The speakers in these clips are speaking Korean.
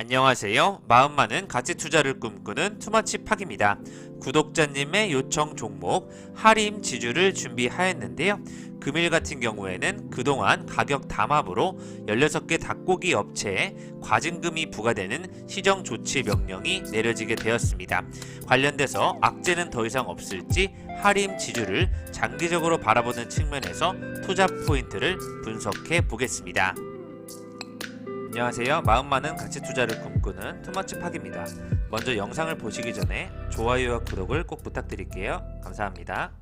안녕하세요. 마음 많은 가치 투자를 꿈꾸는 투마치팍입니다. 구독자님의 요청 종목 하림 지주를 준비하였는데요. 금일 같은 경우에는 그동안 가격 담합으로 16개 닭고기 업체에 과징금이 부과되는 시정 조치 명령이 내려지게 되었습니다. 관련돼서 악재는 더 이상 없을지 하림 지주를 장기적으로 바라보는 측면에서 투자 포인트를 분석해 보겠습니다. 안녕하세요. 마음 많은 가치 투자를 꿈꾸는 투머치팍입니다. 먼저 영상을 보시기 전에 좋아요와 구독을 꼭 부탁드릴게요. 감사합니다.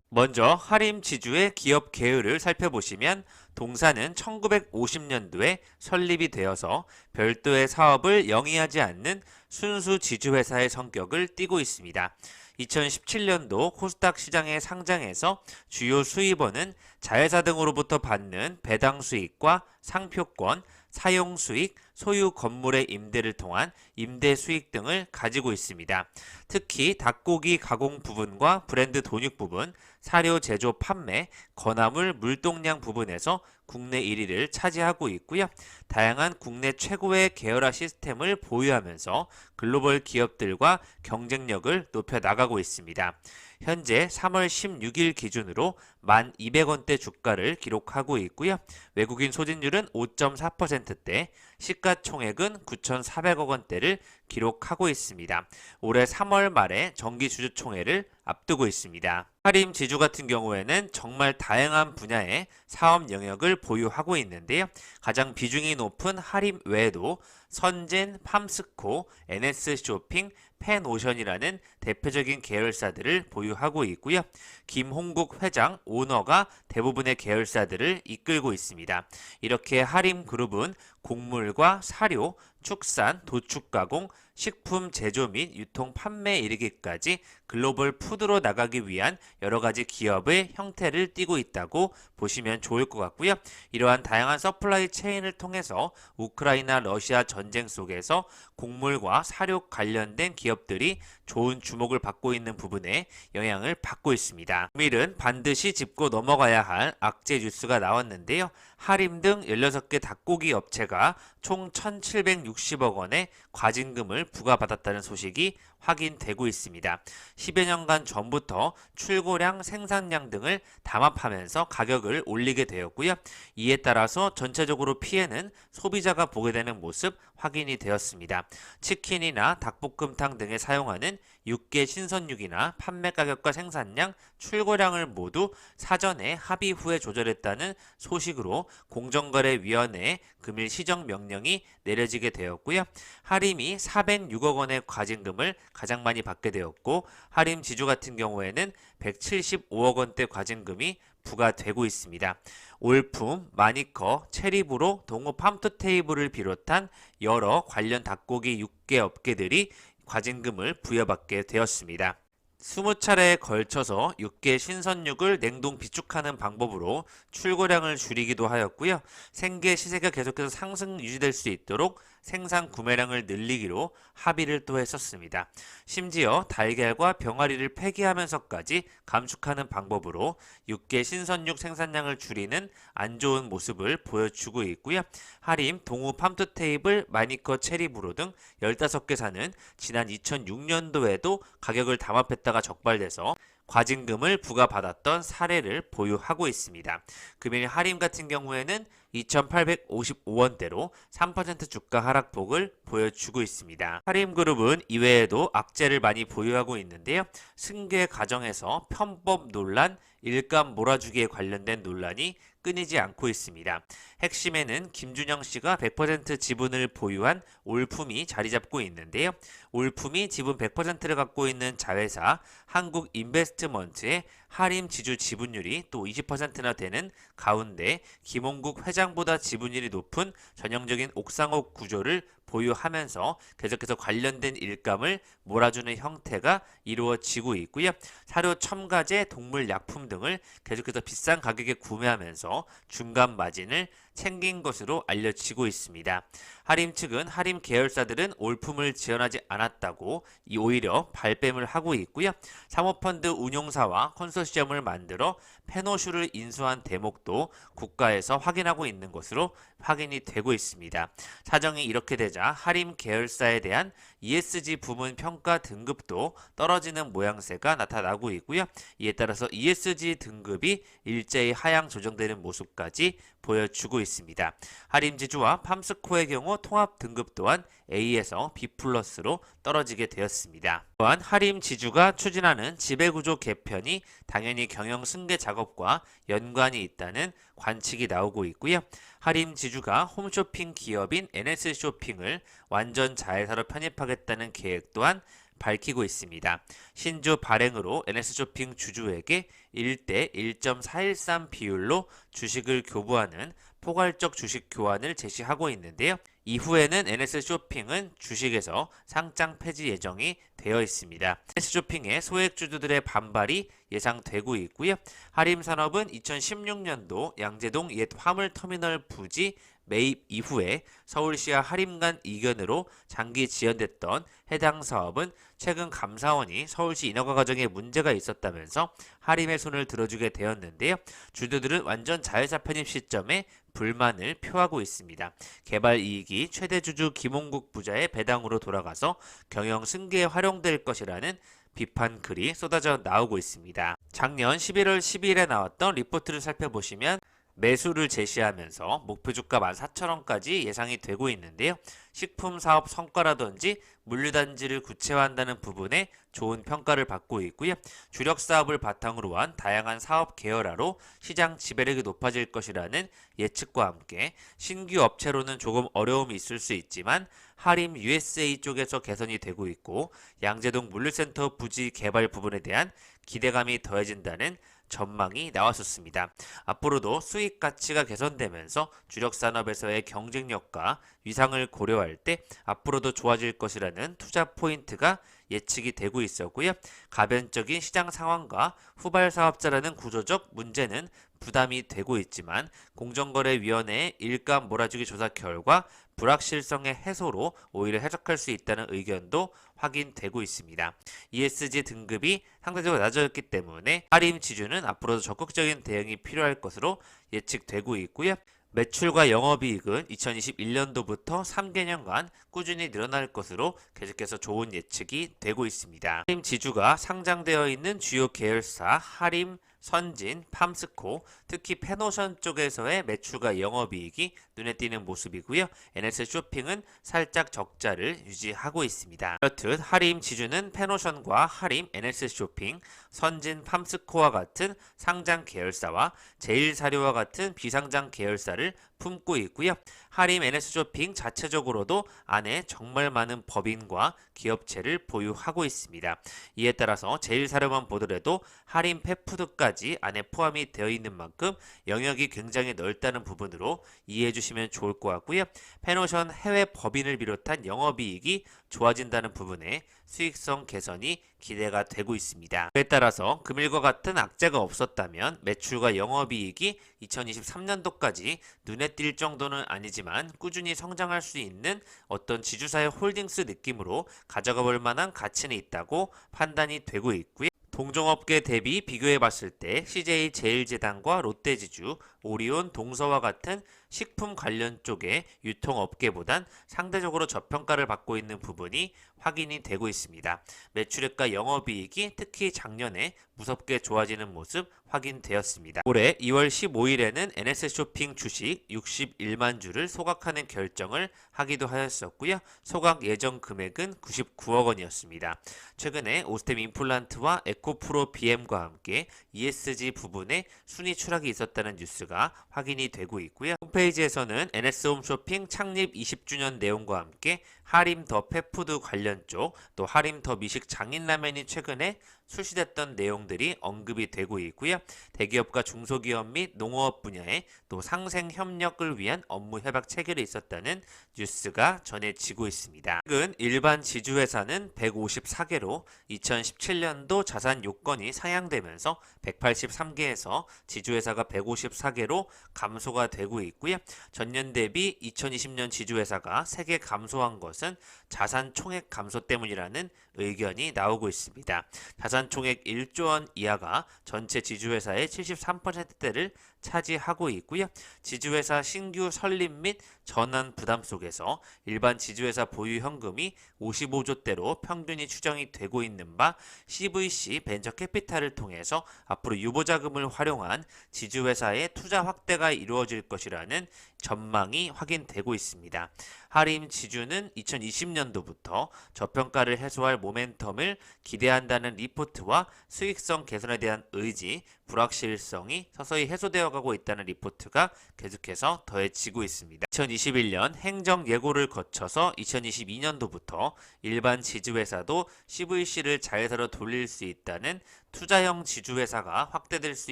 먼저 하림 지주의 기업 계열을 살펴보시면 동사는 1950년도에 설립이 되어서 별도의 사업을 영위하지 않는 순수 지주회사의 성격을 띠고 있습니다. 2017년도 코스닥 시장에 상장해서 주요 수입원은 자회사 등으로부터 받는 배당 수익과 상표권, 사용 수익, 소유 건물의 임대를 통한 임대 수익 등을 가지고 있습니다. 특히 닭고기 가공 부분과 브랜드 돈육 부분, 사료 제조 판매, 건화물 물동량 부분에서 국내 1위를 차지하고 있고요. 다양한 국내 최고의 계열화 시스템을 보유하면서 글로벌 기업들과 경쟁력을 높여 나가고 있습니다. 현재 3월 16일 기준으로 1,200원대 주가를 기록하고 있고요. 외국인 소진율은 5.4%대, 시가총액은 9,400억 원대를 기록하고 있습니다. 올해 3월 말에 정기주주총회를 앞두고 있습니다. 하림 지주 같은 경우에는 정말 다양한 분야의 사업 영역을 보유하고 있는데요. 가장 비중이 높은 하림 외에도 선진, 팜스코, NS쇼핑, 펜오션이라는 대표적인 계열사들을 보유하고 있고요. 김홍국 회장, 오너가 대부분의 계열사들을 이끌고 있습니다. 이렇게 하림그룹은 곡물과 사료, 축산, 도축 가공, 식품 제조 및 유통 판매에 이르기까지 글로벌 푸드로 나가기 위한 여러 가지 기업의 형태를 띠고 있다고 보시면 좋을 것 같고요. 이러한 다양한 서플라이 체인을 통해서 우크라이나 러시아 전쟁 속에서 곡물과 사료 관련된 기업들이 좋은 주목을 받고 있는 부분에 영향을 받고 있습니다. 금일은 반드시 짚고 넘어가야 할 악재 뉴스가 나왔는데요. 하림 등 16개 닭고기 업체가 총 1,760억 원의 과징금을 부과받았다는 소식이 확인되고 있습니다. 10여 년간 전부터 출고량, 생산량 등을 담합하면서 가격을 올리게 되었고요. 이에 따라서 전체적으로 피해는 소비자가 보게 되는 모습 확인이 되었습니다. 치킨이나 닭볶음탕 등에 사용하는 육개 신선육이나 판매 가격과 생산량, 출고량을 모두 사전에 합의 후에 조절했다는 소식으로 공정거래위원회에 금일 시정 명령이 내려지게 되었고요. 하림이 406억 원의 과징금을 가장 많이 받게 되었고, 하림 지주 같은 경우에는 175억 원대 과징금이 부과되고 있습니다. 올품, 마니커, 체리브로, 동호 팜투테이블을 비롯한 여러 관련 닭고기 6개 업계들이 과징금을 부여받게 되었습니다. 20차례에 걸쳐서 육개 신선육을 냉동 비축하는 방법으로 출고량을 줄이기도 하였고요. 생계 시세가 계속해서 상승 유지될 수 있도록 생산 구매량을 늘리기로 합의를 또 했었습니다. 심지어 달걀과 병아리를 폐기하면서까지 감축하는 방법으로 육개 신선육 생산량을 줄이는 안 좋은 모습을 보여주고 있고요. 하림, 동우 팜투테이블, 마니커, 체리브로 등 15개사는 지난 2006년도에도 가격을 담합했다가 적발돼서 과징금을 부과받았던 사례를 보유하고 있습니다. 금일 하림 같은 경우에는 2,855원대로 3% 주가 하락폭을 보여주고 있습니다. 하림그룹은 이외에도 악재를 많이 보유하고 있는데요. 승계 과정에서 편법 논란, 일감 몰아주기에 관련된 논란이 끊이지 않고 있습니다. 핵심에는 김준영 씨가 100% 지분을 보유한 올품이 자리 잡고 있는데요. 올품이 지분 100%를 갖고 있는 자회사 한국인베스트먼트의 하림 지주 지분율이 또 20%나 되는 가운데 김홍국 회장보다 지분율이 높은 전형적인 옥상옥 구조를 보유하면서 계속해서 관련된 일감을 몰아주는 형태가 이루어지고 있고요. 사료 첨가제, 동물 약품 등을 계속해서 비싼 가격에 구매하면서 중간 마진을 챙긴 것으로 알려지고 있습니다. 하림 측은 하림 계열사들은 올품을 지원하지 않았다고 오히려 발뺌을 하고 있고요. 사모펀드 운용사와 컨소시엄을 만들어 페노슈를 인수한 대목도 국가에서 확인하고 있는 것으로 확인이 되고 있습니다. 사정이 이렇게 되자 하림 계열사에 대한 ESG 부문 평가 등급도 떨어지는 모양새가 나타나고 있고요. 이에 따라서 ESG 등급이 일제히 하향 조정되는 모습까지 보여주고 있습니다. 하림지주와 팜스코의 경우 통합 등급 또한 A에서 B+로 떨어지게 되었습니다. 또한 하림지주가 추진하는 지배구조 개편이 당연히 경영 승계 작업과 연관이 있다는 관측이 나오고 있고요. 하림지주가 홈쇼핑 기업인 NS쇼핑을 완전 자회사로 편입하겠다는 계획 또한 밝히고 있습니다. 신주 발행으로 NS쇼핑 주주에게 1대 1.413 비율로 주식을 교부하는 포괄적 주식 교환을 제시하고 있는데요. 이후에는 NS쇼핑은 주식에서 상장 폐지 예정이 되어 있습니다. NS쇼핑의 소액주주들의 반발이 예상되고 있고요. 하림산업은 2016년도 양재동 옛 화물터미널 부지 매입 이후에 서울시와 하림 간 이견으로 장기 지연됐던 해당 사업은 최근 감사원이 서울시 인허가 과정에 문제가 있었다면서 하림의 손을 들어주게 되었는데요. 주주들은 완전 자회사 편입 시점에 불만을 표하고 있습니다. 개발 이익이 최대 주주 김홍국 부자의 배당으로 돌아가서 경영 승계에 활용될 것이라는 비판 글이 쏟아져 나오고 있습니다. 작년 11월 12일에 나왔던 리포트를 살펴보시면 매수를 제시하면서 목표 주가 14,000원까지 예상이 되고 있는데요. 식품 사업 성과라든지 물류단지를 구체화한다는 부분에 좋은 평가를 받고 있고요. 주력 사업을 바탕으로 한 다양한 사업 계열화로 시장 지배력이 높아질 것이라는 예측과 함께 신규 업체로는 조금 어려움이 있을 수 있지만 하림 USA 쪽에서 개선이 되고 있고 양재동 물류센터 부지 개발 부분에 대한 기대감이 더해진다는 전망이 나왔었습니다. 앞으로도 수익 가치가 개선되면서 주력 산업에서의 경쟁력과 위상을 고려할 때 앞으로도 좋아질 것이라는 투자 포인트가 예측이 되고 있었고요. 가변적인 시장 상황과 후발 사업자라는 구조적 문제는 부담이 되고 있지만 공정거래위원회의 일감 몰아주기 조사 결과 불확실성의 해소로 오히려 해석할 수 있다는 의견도 확인되고 있습니다. ESG 등급이 상대적으로 낮아졌기 때문에 하림 지주는 앞으로도 적극적인 대응이 필요할 것으로 예측되고 있고요. 매출과 영업이익은 2021년도부터 3개년간 꾸준히 늘어날 것으로 계속해서 좋은 예측이 되고 있습니다. 하림 지주가 상장되어 있는 주요 계열사 하림, 선진, 팜스코, 특히 페노션 쪽에서의 매출과 영업이익이 눈에 띄는 모습이고요. NS쇼핑은 살짝 적자를 유지하고 있습니다. 그렇듯 하림 지주는 페노션과 하림, NS쇼핑, 선진, 팜스코와 같은 상장 계열사와 제일사료와 같은 비상장 계열사를 품고 있고요. 하림 NS쇼핑 자체적으로도 안에 정말 많은 법인과 기업체를 보유하고 있습니다. 이에 따라서 제일사료만 보더라도 하림 펫푸드까지 안에 포함이 되어 있는 만큼 영역이 굉장히 넓다는 부분으로 이해해 주시면 좋을 것 같고요. 페노션 해외 법인을 비롯한 영업이익이 좋아진다는 부분에 수익성 개선이 기대가 되고 있습니다. 그에 따라서 금일과 같은 악재가 없었다면 매출과 영업이익이 2023년도까지 눈에 띌 정도는 아니지만 꾸준히 성장할 수 있는 어떤 지주사의 홀딩스 느낌으로 가져가 볼 만한 가치는 있다고 판단이 되고 있고요. 동종업계 대비 비교해 봤을 때 CJ 제일제당과 롯데지주, 오리온, 동서와 같은 식품 관련 쪽의 유통업계보단 상대적으로 저평가를 받고 있는 부분이 확인이 되고 있습니다. 매출액과 영업이익이 특히 작년에 무섭게 좋아지는 모습 확인되었습니다. 올해 2월 15일에는 NS쇼핑 주식 61만 주를 소각하는 결정을 하기도 하였었고요. 소각 예정 금액은 99억 원이었습니다. 최근에 오스템 임플란트와 에코프로 BM과 함께 ESG 부분에 순위 추락이 있었다는 뉴스가 확인이 되고 있고요. 홈페이지에서는 NS홈쇼핑 창립 20주년 내용과 함께 하림 더 펫푸드 관련 쪽, 또 하림 더 미식 장인라면이 최근에 출시됐던 내용들이 언급이 되고 있고요. 대기업과 중소기업 및 농어업 분야에 또 상생 협력을 위한 업무 협약 체결이 있었다는 뉴스가 전해지고 있습니다. 최근 일반 지주회사는 154개로 2017년도 자산 요건이 상향되면서 183개에서 지주회사가 154개로 감소가 되고 있고요. 전년 대비 2020년 지주회사가 3개 감소한 것은 자산 총액 감소 때문이라는 의견이 나오고 있습니다. 자산 총액 1조 원 이하가 전체 지주회사의 73%대를 차지하고 있고요. 지주회사 신규 설립 및 전환 부담 속에서 일반 지주회사 보유 현금이 55조대로 평균이 추정이 되고 있는 바 CVC 벤처 캐피탈을 통해서 앞으로 유보자금을 활용한 지주회사의 투자 확대가 이루어질 것이라는 전망이 확인되고 있습니다. 하림 지주는 2020년도부터 저평가를 해소할 모멘텀을 기대한다는 리포트와 수익성 개선에 대한 의지, 불확실성이 서서히 해소되어 가고 있다는 리포트가 계속해서 더해지고 있습니다. 2021년 행정 예고를 거쳐서 2022년도부터 일반 지주회사도 CVC를 자회사로 돌릴 수 있다는 투자형 지주회사가 확대될 수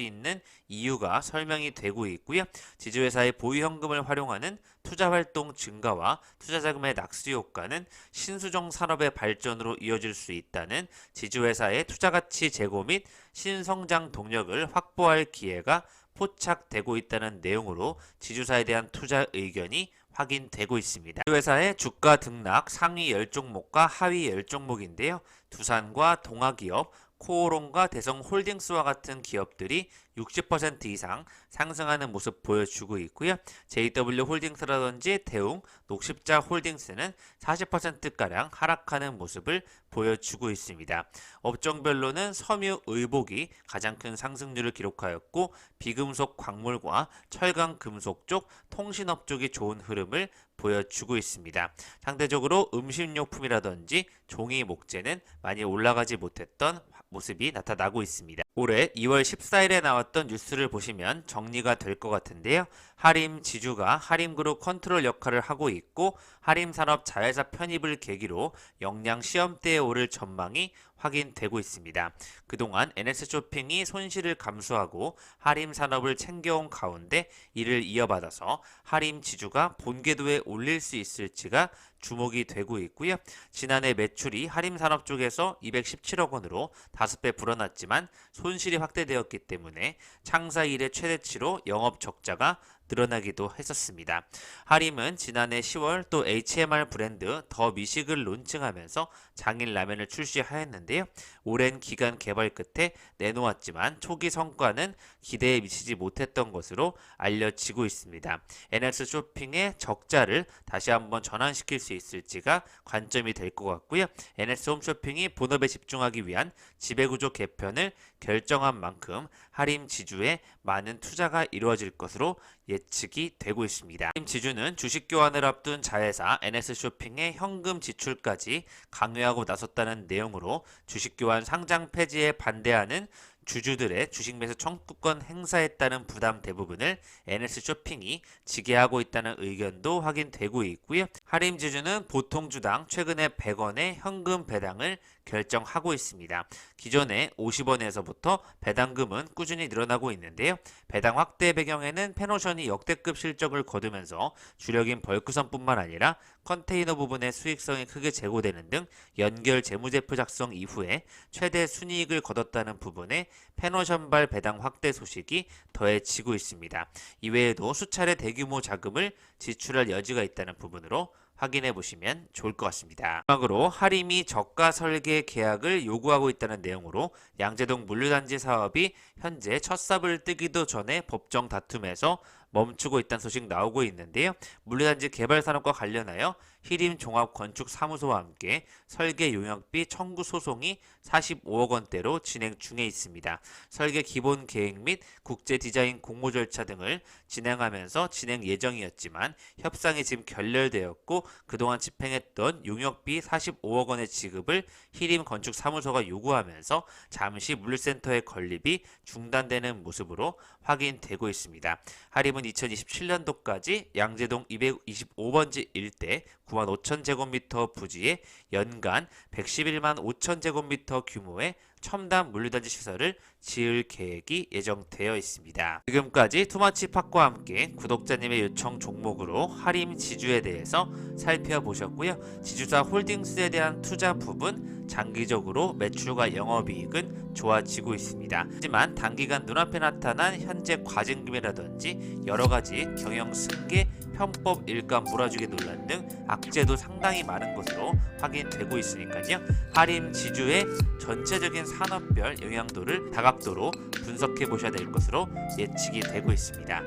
있는 이유가 설명이 되고 있고요. 지주회사의 보유현금을 활용하는 투자활동 증가와 투자자금의 낙수 효과는 신수종 산업의 발전으로 이어질 수 있다는 지주회사의 투자가치 제고 및 신성장 동력을 확보할 기회가 포착되고 있다는 내용으로 지주사에 대한 투자 의견이 확인되고 있습니다. 지주회사의 주가 등락 상위 10종목과 하위 10종목인데요. 두산과 동아기업, 코오롱과 대성홀딩스와 같은 기업들이 60% 이상 상승하는 모습 보여주고 있고요. JW홀딩스라든지 대웅, 녹십자홀딩스는 40%가량 하락하는 모습을 보여주고 있습니다. 업종별로는 섬유 의복이 가장 큰 상승률을 기록하였고 비금속 광물과 철강 금속 쪽, 통신업 쪽이 좋은 흐름을 보여주고 있습니다. 상대적으로 음식료품이라든지 종이 목재는 많이 올라가지 못했던 모습이 나타나고 있습니다. 올해 2월 14일에 나왔던 뉴스를 보시면 정리가 될 것 같은데요. 하림 지주가 하림그룹 컨트롤 역할을 하고 있고 하림산업 자회사 편입을 계기로 역량 시험대에 오를 전망이 확인되고 있습니다. 그동안 NS쇼핑이 손실을 감수하고 하림산업을 챙겨온 가운데 이를 이어받아서 하림지주가 본궤도에 올릴 수 있을지가 주목이 되고 있고요. 지난해 매출이 하림산업 쪽에서 217억 원으로 5배 불어났지만 손실이 확대되었기 때문에 창사 이래 최대치로 영업 적자가 늘어나기도 했었습니다. 하림은 지난해 10월 또 HMR 브랜드 더 미식을 론칭하면서 장인 라면을 출시하였는데요. 오랜 기간 개발 끝에 내놓았지만 초기 성과는 기대에 미치지 못했던 것으로 알려지고 있습니다. NS쇼핑의 적자를 다시 한번 전환시킬 수 있을지가 관점이 될 것 같고요. NS홈쇼핑이 본업에 집중하기 위한 지배구조 개편을 결정한 만큼 하림 지주에 많은 투자가 이루어질 것으로 예측이 되고 있습니다. 하림 지주는 주식 교환을 앞둔 자회사 NS쇼핑의 현금 지출까지 강요하고 나섰다는 내용으로 주식 교환 상장 폐지에 반대하는 주주들의 주식 매수 청구권 행사에 따른 부담 대부분을 NS쇼핑이 지게 하고 있다는 의견도 확인되고 있고요. 하림지주는 보통 주당 최근에 100원의 현금 배당을 결정하고 있습니다. 기존에 50원에서부터 배당금은 꾸준히 늘어나고 있는데요. 배당 확대 배경에는 페노션이 역대급 실적을 거두면서 주력인 벌크선뿐만 아니라 컨테이너 부분의 수익성이 크게 제고되는 등 연결 재무제표 작성 이후에 최대 순이익을 거뒀다는 부분에 페노션발 배당 확대 소식이 더해지고 있습니다. 이외에도 수차례 대규모 자금을 지출할 여지가 있다는 부분으로 확인해 보시면 좋을 것 같습니다. 마지막으로 하림이 저가 설계 계약을 요구하고 있다는 내용으로 양재동 물류단지 사업이 현재 첫 삽을 뜨기도 전에 법정 다툼에서 멈추고 있다는 소식 나오고 있는데요. 물류단지 개발 산업과 관련하여 히림 종합건축사무소와 함께 설계 용역비 청구 소송이 45억 원대로 진행 중에 있습니다. 설계 기본 계획 및 국제 디자인 공모 절차 등을 진행하면서 진행 예정이었지만 협상이 지금 결렬되었고 그동안 집행했던 용역비 45억 원의 지급을 히림 건축사무소가 요구하면서 잠시 물류센터의 건립이 중단되는 모습으로 확인되고 있습니다. 하림은 2027년도까지 양재동 225번지 일대 9만 5천 제곱미터 부지에 연간 111만 5천 제곱미터 규모의 첨단 물류단지 시설을 지을 계획이 예정되어 있습니다. 지금까지 투마치팍과 함께 구독자님의 요청 종목으로 하림 지주에 대해서 살펴보셨고요. 지주사 홀딩스에 대한 투자 부분, 장기적으로 매출과 영업이익은 좋아지고 있습니다. 하지만 단기간 눈앞에 나타난 현재 과징금이라든지 여러가지 경영 승계, 편법 일감 몰아주기 논란 등 악재도 상당히 많은 것으로 확인되고 있으니까요. 하림 지주의 전체적인 산업별 영향도를 다각도로 분석해 보셔야 될 것으로 예측이 되고 있습니다.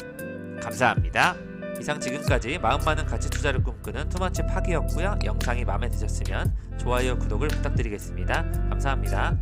감사합니다. 이상 지금까지 마음 많은 가치 투자를 꿈꾸는 투마치 팍이었고요. 영상이 마음에 드셨으면 좋아요, 구독을 부탁드리겠습니다. 감사합니다.